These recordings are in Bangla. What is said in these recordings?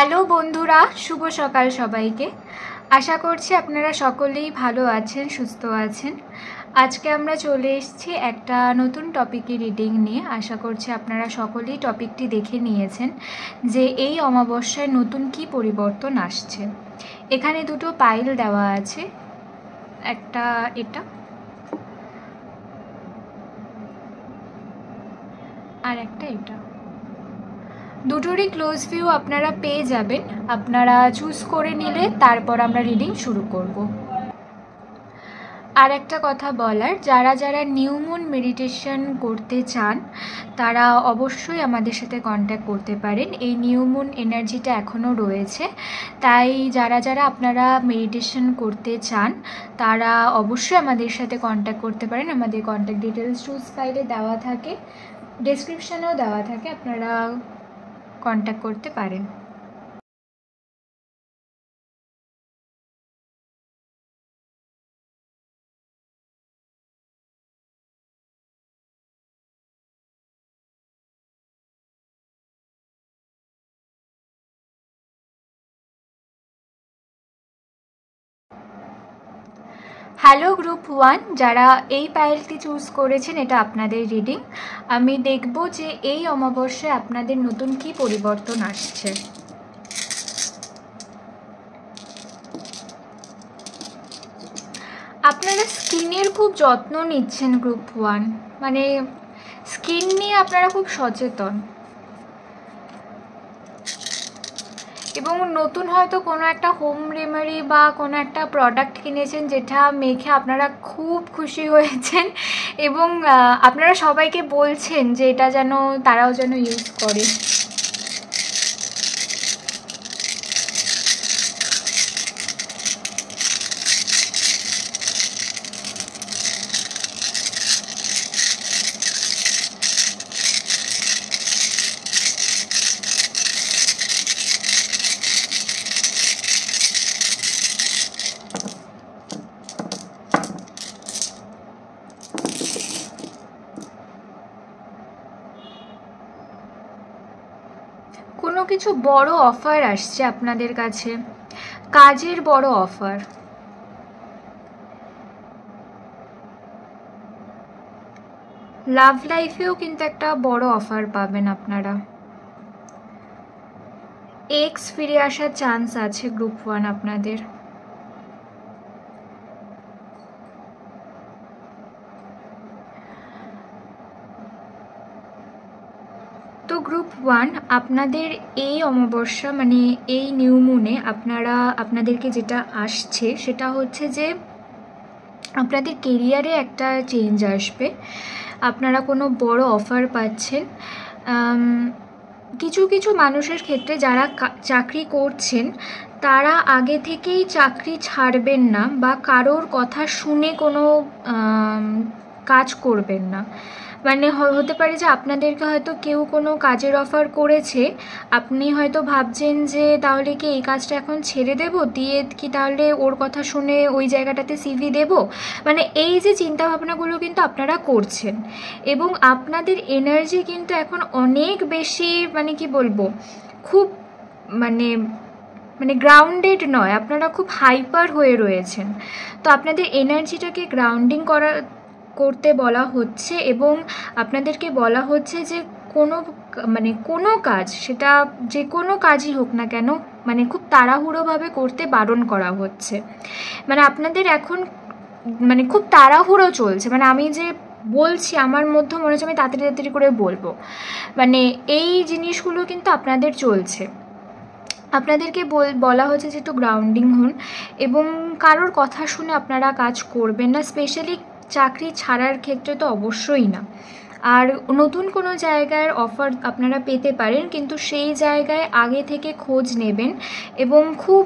হ্যালো বন্ধুরা, শুভ সকাল সবাইকে। আশা করছি আপনারা সকলেই ভালো আছেন, সুস্থ আছেন। আজকে আমরা চলে এসেছি একটা নতুন টপিকের রিডিং নিয়ে। আশা করছি আপনারা সকলেই টপিকটি দেখে নিয়েছেন যে এই অমাবস্যায় নতুন কি পরিবর্তন আসছে। এখানে দুটো পাইল দেওয়া আছে, একটা এটা আর একটা এটা। দুটোরই ক্লোজ ভিউ আপনারা পেয়ে যাবেন। আপনারা চুজ করে নিলে তারপর আমরা রিডিং শুরু করব। আর একটা কথা বলার, যারা যারা নিউ মুন মেডিটেশন করতে চান তারা অবশ্যই আমাদের সাথে কন্ট্যাক্ট করতে পারেন। এই নিউ মুন এনার্জিটা এখনও রয়েছে, তাই যারা যারা আপনারা মেডিটেশন করতে চান তারা অবশ্যই আমাদের সাথে কন্ট্যাক্ট করতে পারেন। আমাদের কন্ট্যাক্ট ডিটেলস চুজ ফাইলে দেওয়া থাকে, ডেসক্রিপশানেও দেওয়া থাকে, আপনারা কন্ট্যাক্ট করতে পারেন। হ্যালো গ্রুপ 1, যারা এই পাইলটি চুজ করেছেন, এটা আপনাদের রিডিং। আমি দেখব যে এই অমাবস্যায় আপনাদের নতুন কি পরিবর্তন আসছে। আপনারা স্কিনের খুব যত্ন নিচ্ছেন গ্রুপ 1, মানে স্কিন নিয়ে আপনারা খুব সচেতন এবং নতুন হয়তো কোনো একটা হোম রেমেডি বা কোনো একটা প্রোডাক্ট কিনেছেন যেটা মেখে আপনারা খুব খুশি হয়েছেন এবং আপনারা সবাইকে বলছেন যে এটা যেন তারাও যেন ইউজ করে। কোনো কিছু বড় অফার আসছে আপনাদের কাছে, কাজের বড় অফার। লাভ লাইফেও কিন্তু একটা বড় অফার পাবেন আপনারা। এক্স ফিরে আসার চান্স আছে গ্রুপ 1 আপনাদের। তো গ্রুপ 1, আপনাদের এই অমাবস্যা মানে এই নিউ মুনে আপনাদেরকে যেটা আসছে সেটা হচ্ছে যে আপনাদের কেরিয়ারে একটা চেঞ্জ আসবে। আপনারা কোনো বড় অফার পাচ্ছেন। কিছু কিছু মানুষের ক্ষেত্রে যারা চাকরি করছেন তারা আগে থেকেই চাকরি ছাড়বেন না বা কারোর কথা শুনে কোনো কাজ করবেন না। মানে হতে পারে যে আপনাদেরকে হয়তো কেউ কোনো কাজের অফার করেছে, আপনি হয়তো ভাবছেন যে তাহলে কি এই কাজটা এখন ছেড়ে দেব, দিয়ে কি তাহলে ওর কথা শুনে ওই জায়গাটাতে সিভি দেব। মানে এই যে চিন্তাভাবনাগুলো কিন্তু আপনারা করছেন এবং আপনাদের এনার্জি কিন্তু এখন অনেক বেশি, মানে কি বলবো, খুব মানে গ্রাউন্ডেড নয়, আপনারা খুব হাইপার হয়ে রয়েছেন। তো আপনাদের এনার্জিটাকে গ্রাউন্ডিং করতে বলা হচ্ছে এবং আপনাদেরকে বলা হচ্ছে যে কোনো কাজ, সেটা যে কোনো কাজই হোক না কেন, মানে খুব তাড়াহুড়োভাবে করতে বারণ করা হচ্ছে। মানে আপনাদের এখন মানে খুব তাড়াহুড়ো চলছে, মানে আমি যে বলছি আমার মধ্যে মনে হচ্ছে আমি তাড়াতাড়ি তাড়াতাড়ি করে বলবো, মানে এই জিনিসগুলো কিন্তু আপনাদের চলছে। আপনাদেরকে বলা হচ্ছে যে একটু গ্রাউন্ডিং হন এবং কারোর কথা শুনে আপনারা কাজ করবেন না, স্পেশালি চাকরি ছাড়ার ক্ষেত্রে তো অবশ্যই না। আর নতুন কোনো জায়গার অফার আপনারা পেতে পারেন, কিন্তু সেই জায়গায় আগে থেকে খোঁজ নেবেন এবং খুব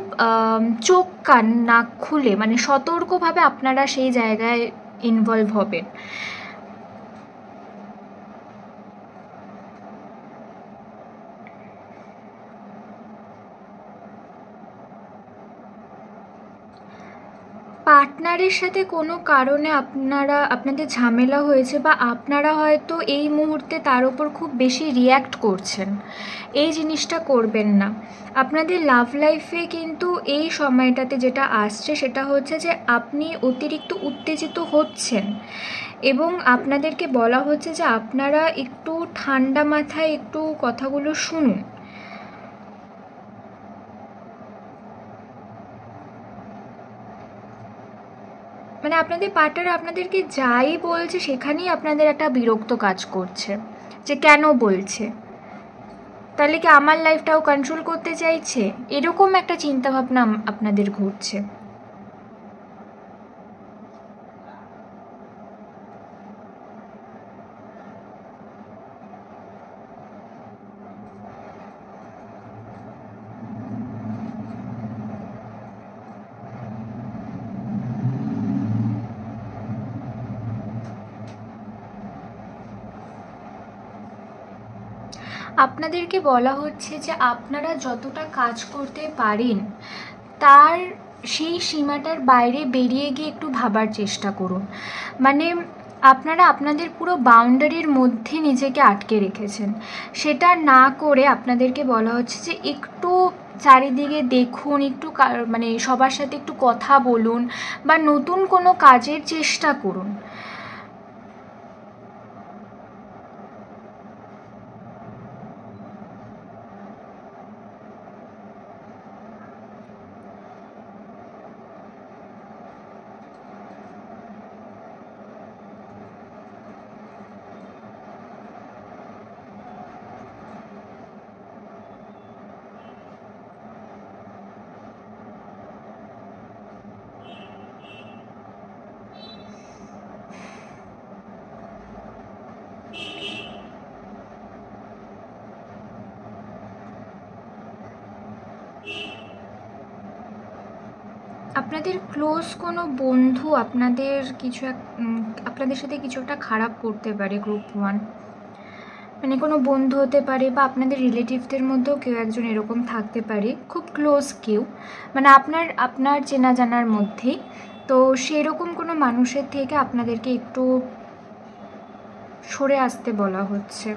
চোখ কান নাক খুলে, মানে সতর্কভাবে আপনারা সেই জায়গায় ইনভলভ হবেন। পার্টনার পার্টনারের সাথে কোনো কারণে আপনাদের ঝামেলা হয়েছে, বা আপনারা হয়তো এই মুহূর্তে তার ওপর খুব বেশি রিয়্যাক্ট করছেন। এই জিনিসটা করবেন না। আপনাদের লাভ লাইফে কিন্তু এই সময়টাতে যেটা আসছে সেটা হচ্ছে যে আপনি অতিরিক্ত উত্তেজিত হচ্ছেন, এবং আপনাদেরকে বলা হচ্ছে যে আপনারা একটু ঠান্ডা মাথায় একটু কথাগুলো শুনুন। মানে আপনাদের পার্টনার আপনাদেরকে যাই বলছে সেখানেই আপনাদের একটা বিরক্ত কাজ করছে, যে কেন বলছে, তাহলে কি আমার লাইফটাও কন্ট্রোল করতে চাইছে, এরকম একটা চিন্তাভাবনা আপনাদের ঘুরছে। আপনাদেরকে বলা হচ্ছে যে আপনারা যতটা কাজ করতে পারেন তার সেই সীমাটার বাইরে বেরিয়ে গিয়ে একটু ভাবার চেষ্টা করুন। মানে আপনারা আপনাদের পুরো বাউন্ডারির মধ্যে নিজেকে আটকে রেখেছেন, সেটা না করে আপনাদেরকে বলা হচ্ছে যে একটু চারিদিকে দেখুন, একটু মানে সবার সাথে একটু কথা বলুন, বা নতুন কোনো কাজের চেষ্টা করুন। আপনাদের ক্লোজ কোনো বন্ধু আপনাদের সাথে কিছু একটা খারাপ করতে পারে, গ্রুপ 1। মানে কোনো বন্ধু হতে পারে, বা আপনাদের রিলেটিভদের মধ্যেও কেউ একজন এরকম থাকতে পারে, খুব ক্লোজ কেউ, মানে আপনার চেনা জানার মধ্যেই। তো সেরকম কোনো মানুষের থেকে আপনাদেরকে একটু সরে আসতে বলা হচ্ছে।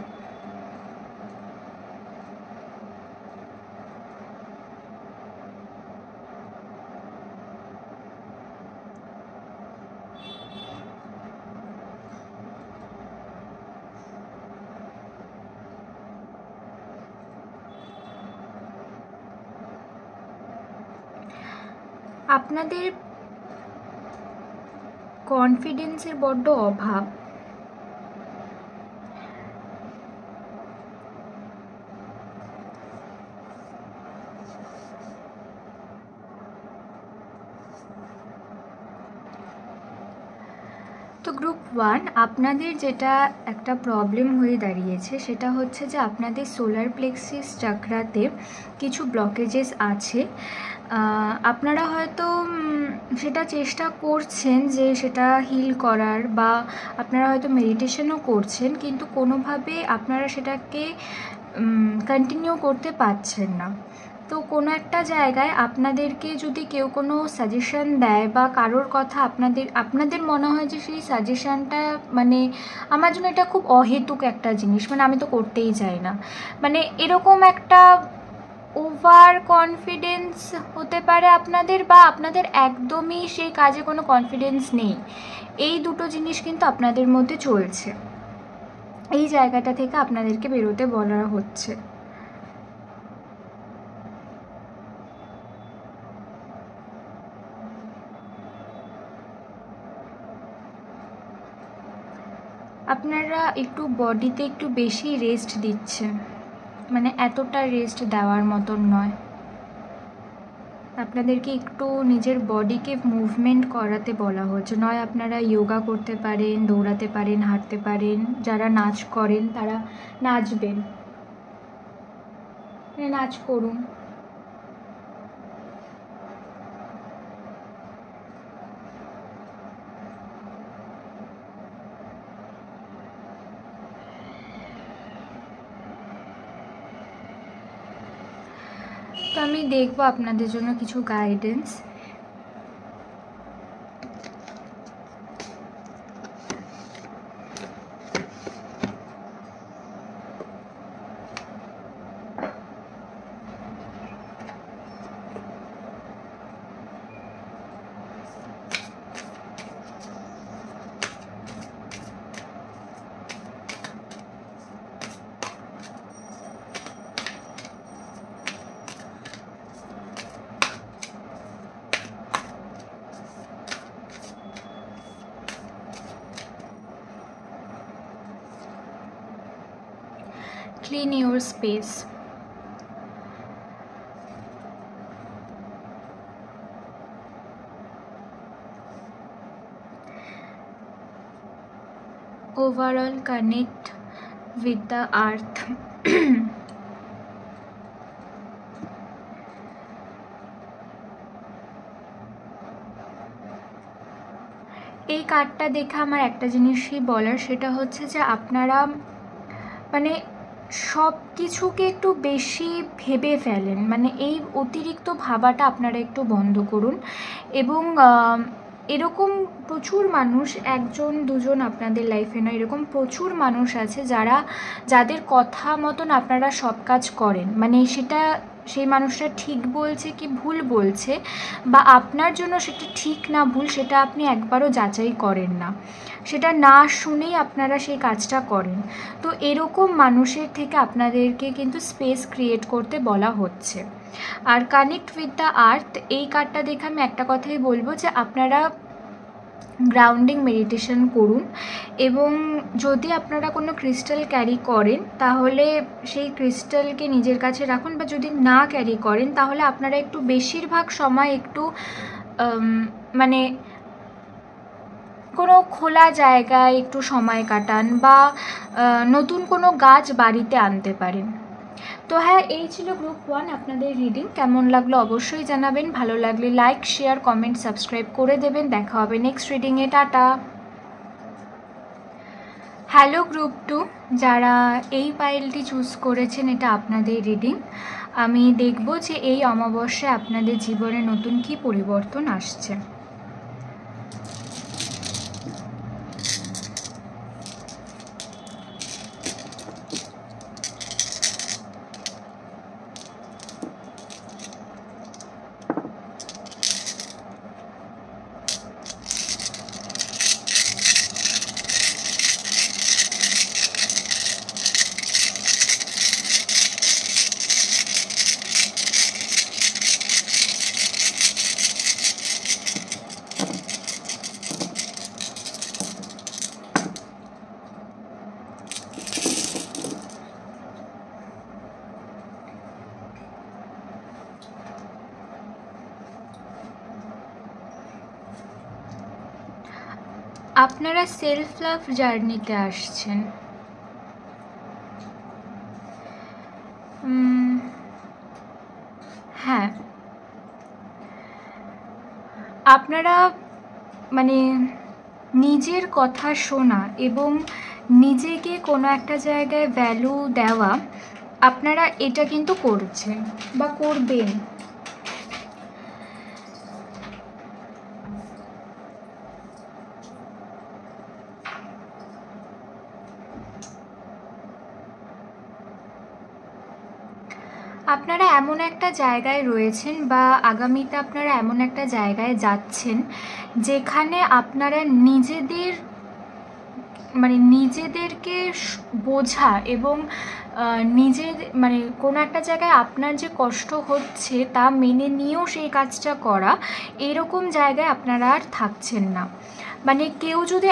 আপনাদের কনফিডেন্সের বড্ড অভাব। তো গ্রুপ 1, আপনাদের যেটা একটা প্রবলেম হয়ে দাঁড়িয়েছে সেটা হচ্ছে যে আপনাদের সোলার প্লেক্সিস চাকরাতে কিছু ব্লকেজেস আছে। আপনারা হয়তো সেটা চেষ্টা করছেন যে সেটা হিল করার, বা আপনারা হয়তো মেডিটেশনও করছেন, কিন্তু কোনোভাবে আপনারা সেটাকে কন্টিনিউ করতে পারছেন না। তো কোনো একটা জায়গায় আপনাদেরকে যদি কেউ কোনো সাজেশন দেয়, বা কারোর কথা আপনাদের মনে হয় যে সেই সাজেশনটা মানে আমার জন্য এটা খুব অহেতুক একটা জিনিস, মানে আমি তো করতেই চাই না, মানে এরকম একটা ওভার কনফিডেন্স হতে পারে আপনাদের, বা আপনাদের একদমই সেই কাজে কোনো কনফিডেন্স নেই। এই দুটো জিনিস কিন্তু আপনাদের মধ্যে চলছে। এই জায়গাটা থেকে আপনাদেরকে বেরোতে বলা হচ্ছে। আপনারা একটু বডিতে একটু বেশি রেস্ট দিচ্ছেন, মানে এতটা রেস্ট দেওয়ার মতন নয়। আপনাদেরকে একটু নিজের বডিকে মুভমেন্ট করাতে বলা হচ্ছে। নয় আপনারা যোগা করতে পারেন, দৌড়াতে পারেন, হাঁটতে পারেন, যারা নাচ করেন তারা নাচবেন, নাচ করুন। তো আমি দেখবো আপনাদের জন্য কিছু guidance. clean your space. Overall connect with the earth. এই কার্ডটা দেখে আমার একটা জিনিসই বলার, সেটা হচ্ছে যে আপনারা মানে সব কিছুকে একটু বেশি ভেবে ফেলেন, মানে এই অতিরিক্ত ভাবাটা আপনারা একটু বন্ধ করুন। এবং এরকম প্রচুর মানুষ, একজন দুজন আপনাদের লাইফে না, এরকম প্রচুর মানুষ আছে যাদের কথা মতন আপনারা সব কাজ করেন, মানে সেটা সেই মানুষটা ঠিক বলছে কি ভুল বলছে, বা আপনার জন্য সেটা ঠিক না ভুল সেটা আপনি একবারও যাচাই করেন না, সেটা না শুনেই আপনারা সেই কাজটা করেন। তো এরকম মানুষের থেকে আপনাদেরকে কিন্তু স্পেস ক্রিয়েট করতে বলা হচ্ছে। আর কানেক্ট উইথ দ্য আর্থ, এই কার্ডটা দেখে আমি একটা কথাই বলবো যে আপনারা গ্রাউন্ডিং মেডিটেশন করুন, এবং যদি আপনারা কোনো ক্রিস্টাল ক্যারি করেন তাহলে সেই ক্রিস্টালকে নিজের কাছে রাখুন, বা যদি না ক্যারি করেন তাহলে আপনারা একটু বেশিরভাগ সময় একটু মানে কোনো খোলা জায়গায় একটু সময় কাটান, বা নতুন কোনো গাছ বাড়িতে আনতে পারেন। তো হ্যাঁ, এই ছিল গ্রুপ 1 আপনাদের রিডিং। কেমন লাগলো অবশ্যই জানাবেন, ভালো লাগলে লাইক, শেয়ার, কমেন্ট, সাবস্ক্রাইব করে দেবেন। দেখা হবে নেক্সট রিডিংয়ে। টাটা। হ্যালো গ্রুপ 2, যারা এই পাইলটি চুজ করেছেন, এটা আপনাদের রিডিং। আমি দেখব যে এই অমাবস্যায় আপনাদের জীবনে নতুন কী পরিবর্তন আসছে। আপনারা সেলফ লাভ জার্নিতে আসছেন। হ্যাঁ, আপনারা মানে নিজের কথা শোনা এবং নিজেকে কোনো একটা জায়গায় ভ্যালু দেওয়া, আপনারা এটা কিন্তু করছেন বা করবেন। আপনারা এমন একটা জায়গায় রয়েছেন, বা আগামীতে আপনারা এমন একটা জায়গায় যাচ্ছেন যেখানে আপনারা নিজেদেরকে বোঝা এবং নিজের মানে কোনো একটা জায়গায় আপনার যে কষ্ট হচ্ছে তা মেনে নিয়েও সেই কাজটা করা, এরকম জায়গায় আপনারা আর থাকছেন না। মানে কেউ যদি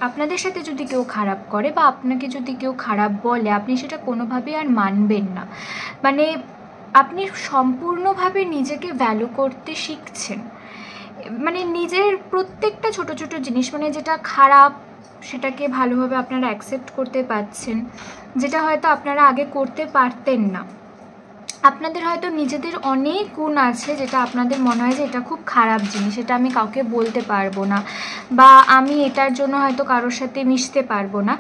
আপনাদের সাথে যদি কেউ খারাপ করে বা আপনাকে যদি কেউ খারাপ বলে, আপনি সেটা কোনোভাবেই আর মানবেন না। মানে আপনি সম্পূর্ণভাবে নিজেকে ভ্যালু করতে শিখছেন, মানে নিজের প্রত্যেকটা ছোট ছোট জিনিস, মানে যেটা খারাপ সেটাকে ভালোভাবে আপনারা অ্যাকসেপ্ট করতে পারছেন, যেটা হয়তো আপনারা আগে করতে পারতেন না। আপনাদের হয়তো নিজেদের অনেক গুণ আছে যেটা আপনাদের মনে হয় যে এটা খুব খারাপ জিনিস, এটা আমি কাউকে বলতে পারবো না, বা আমি এটার জন্য হয়তো কারোর সাথে মিশতে পারবো না।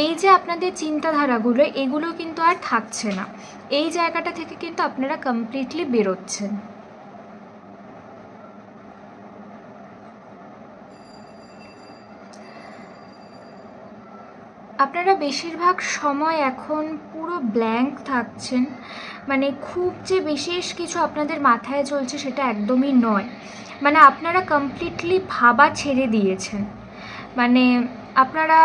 এই যে আপনাদের চিন্তাধারাগুলো, এগুলো কিন্তু আর থাকছে না। এই জায়গাটা থেকে কিন্তু আপনারা কমপ্লিটলি বেরোচ্ছেন। আপনারা বেশিরভাগ সময় এখন পুরো ব্ল্যাঙ্ক থাকছেন, মানে খুব যে বিশেষ কিছু আপনাদের মাথায় চলছে সেটা একদমই নয়। মানে আপনারা কমপ্লিটলি ভাবা ছেড়ে দিয়েছেন, মানে আপনারা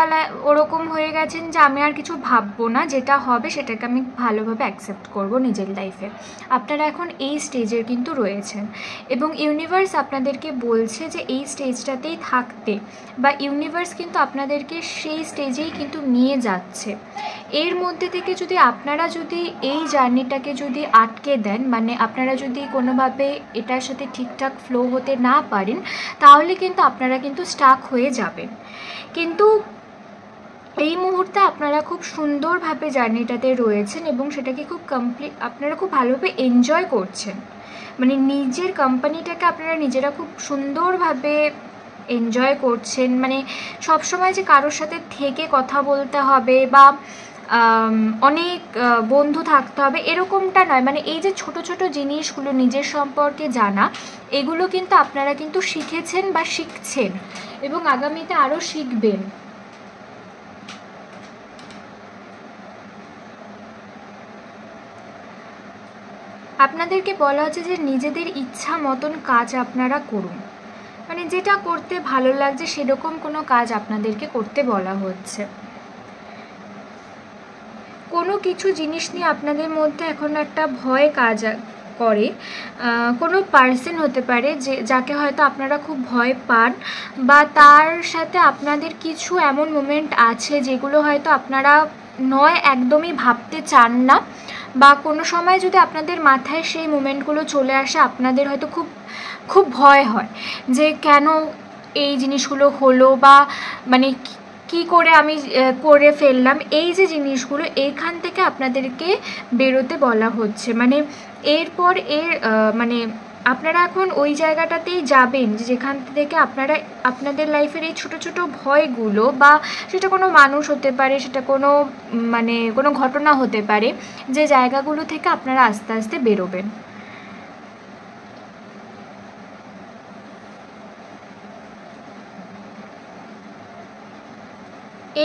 ওরকম হয়ে গেছেন যে আমি আর কিছু ভাববো না, যেটা হবে সেটাকে আমি ভালোভাবে অ্যাকসেপ্ট করব নিজের লাইফে। আপনারা এখন এই স্টেজের কিন্তু রয়েছেন এবং ইউনিভার্স আপনাদেরকে বলছে যে এই স্টেজটাতেই থাকতে, বা ইউনিভার্স কিন্তু আপনাদেরকে সেই স্টেজেই কিন্তু নিয়ে যাচ্ছে। এর মধ্যে থেকে যদি আপনারা যদি এই জার্নিটাকে যদি আটকে দেন, মানে আপনারা যদি কোনোভাবে এটার সাথে ঠিকঠাক ফ্লো হতে না পারেন, তাহলে কিন্তু আপনারা কিন্তু স্টাক হয়ে যাবেন। কিন্তু এই মুহূর্তে আপনারা খুব সুন্দরভাবে জার্নিটাতে রয়েছেন এবং সেটাকে খুব আপনারা খুব ভালোভাবে এনজয় করছেন। মানে নিজের কোম্পানিটাকে আপনারা নিজেরা খুব সুন্দরভাবে এনজয় করছেন। মানে সবসময় যে কারোর সাথে থেকে কথা বলতে হবে বা অনেক বন্ধু থাকতে হবে এরকমটা নয়। মানে এই যে ছোট ছোট জিনিসগুলো নিজের সম্পর্কে জানা, এগুলো কিন্তু আপনারা কিন্তু শিখেছেন বা শিখছেন এবং আগামীতে আরও শিখবেন। আপনাদেরকে বলা হচ্ছে যে নিজেদের ইচ্ছা মতন কাজ আপনারা করুন। মানে যেটা করতে ভালো লাগছে সেরকম কোনো কাজ আপনাদেরকে করতে বলা হচ্ছে। কোনো কিছু জিনিস নিয়ে আপনাদের মধ্যে এখন একটা ভয় কাজ করে। কোনো পার্সন হতে পারে যে যাকে হয়তো আপনারা খুব ভয় পান, বা তার সাথে আপনাদের কিছু এমন মোমেন্ট আছে যেগুলো হয়তো আপনারা নয় একদমই ভাবতে চান না, বা কোনো সময় যদি আপনাদের মাথায় সেই মোমেন্টগুলো চলে আসে আপনাদের হয়তো খুব খুব ভয় হয় যে কেন এই জিনিসগুলো হলো, বা মানে কি করে আমি করে ফেললাম। এই যে জিনিসগুলো, এইখান থেকে আপনাদেরকে বেরোতে বলা হচ্ছে। মানে এরপর মানে আপনারা এখন ওই জায়গাটাতেই যাবেন যেখান থেকে আপনারা আপনাদের লাইফের এই ছোটো ছোটো ভয়গুলো, বা সেটা কোনো মানুষ হতে পারে, সেটা কোনো মানে কোনো ঘটনা হতে পারে, যে জায়গাগুলো থেকে আপনারা আস্তে আস্তে বেরোবেন।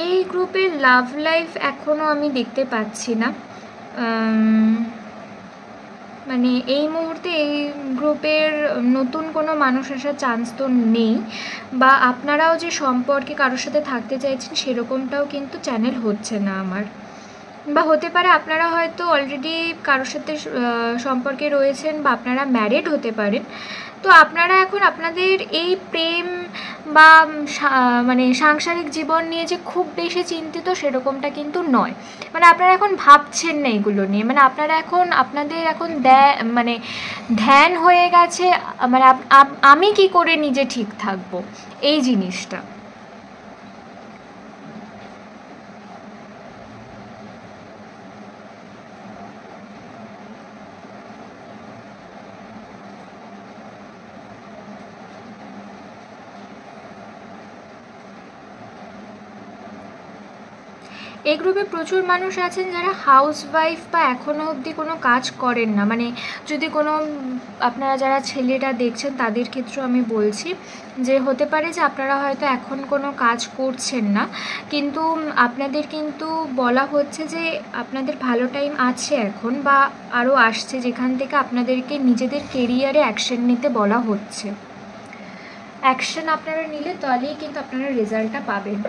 এই গ্রুপের লাভ লাইফ এখনও আমি দেখতে পাচ্ছি না। মানে এই মুহূর্তে এই গ্রুপের নতুন কোনো মানুষ আসার চান্স তো নেই, বা আপনারাও যে সম্পর্কে কারোর সাথে থাকতে চাইছেন সেরকমটাও কিন্তু চ্যানেল হচ্ছে না আমার। বা হতে পারে আপনারা হয়তো অলরেডি কারোর সাথে সম্পর্কে রয়েছেন, বা আপনারা ম্যারিড হতে পারেন। তো আপনারা এখন আপনাদের এই প্রেম বা মানে সাংসারিক জীবন নিয়ে যে খুব বেশি চিন্তিত সেরকমটা কিন্তু নয়। মানে আপনারা এখন ভাবছেন না এগুলো নিয়ে। মানে আপনারা এখন আপনাদের এখন মানে ধ্যান হয়ে গেছে, মানে আমি কি করে নিজে ঠিক থাকবো, এই জিনিসটা। এই গ্রুপে প্রচুর মানুষ আছেন যারা হাউসওয়াইফ বা এখনও অবধি কোনো কাজ করেন না। মানে যদি কোনো আপনারা যারা ছেলেরা দেখছেন তাদের ক্ষেত্রেও আমি বলছি যে হতে পারে যে আপনারা হয়তো এখন কোনো কাজ করছেন না, কিন্তু আপনাদের কিন্তু বলা হচ্ছে যে আপনাদের ভালো টাইম আছে এখন, বা আরও আসছে, যেখান থেকে আপনাদেরকে নিজেদের কেরিয়ারে অ্যাকশন নিতে বলা হচ্ছে। অ্যাকশন আপনারা নিলে তাহলেই কিন্তু আপনারা রেজাল্টটা পাবেন।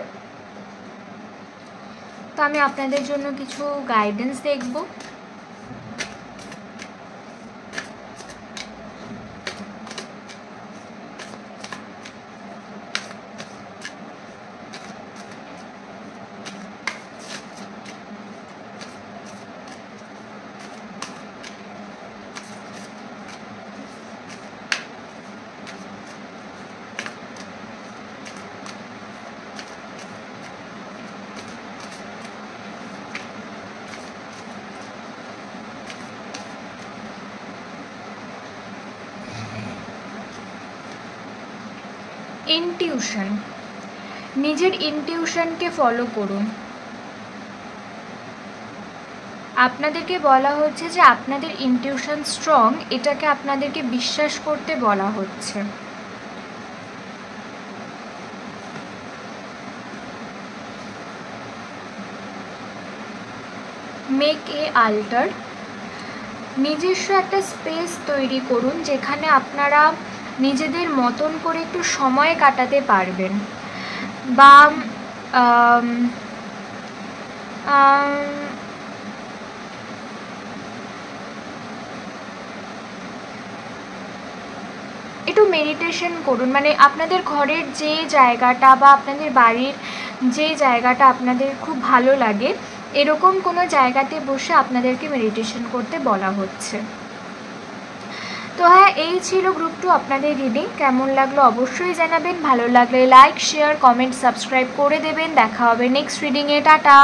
তো আমি আপনাদের জন্য কিছু গাইডেন্স দেখব। ইনটিউশন, নিজের ইনটিউশনকে ফলো করুন। আপনাদেরকে বলা হচ্ছে যে আপনাদের ইনটিউশন স্ট্রং, এটাকে আপনাদেরকে বিশ্বাস করতে বলা হচ্ছে। মেক এ আল্টার, নিজস্ব একটা স্পেস তৈরি করুন যেখানে আপনারা নিজেদের মতন করে একটু সময় কাটাতে পারবেন, বা একটু মেডিটেশন করুন, মানে আপনাদের ঘরের যে জায়গাটা বা আপনাদের বাড়ির যে জায়গাটা আপনাদের খুব ভালো লাগে এরকম কোনো জায়গাতে বসে আপনাদেরকে মেডিটেশন করতে বলা হচ্ছে। তো হ্যাঁ, এই ছিল গ্রুপ 2 আপনাদের রিডিং। কেমন লাগলো অবশ্যই জানাবেন, ভালো লাগলে লাইক শেয়ার কমেন্ট সাবস্ক্রাইব করে দেবেন। দেখা হবে নেক্সট রিডিংয়ে। টাটা।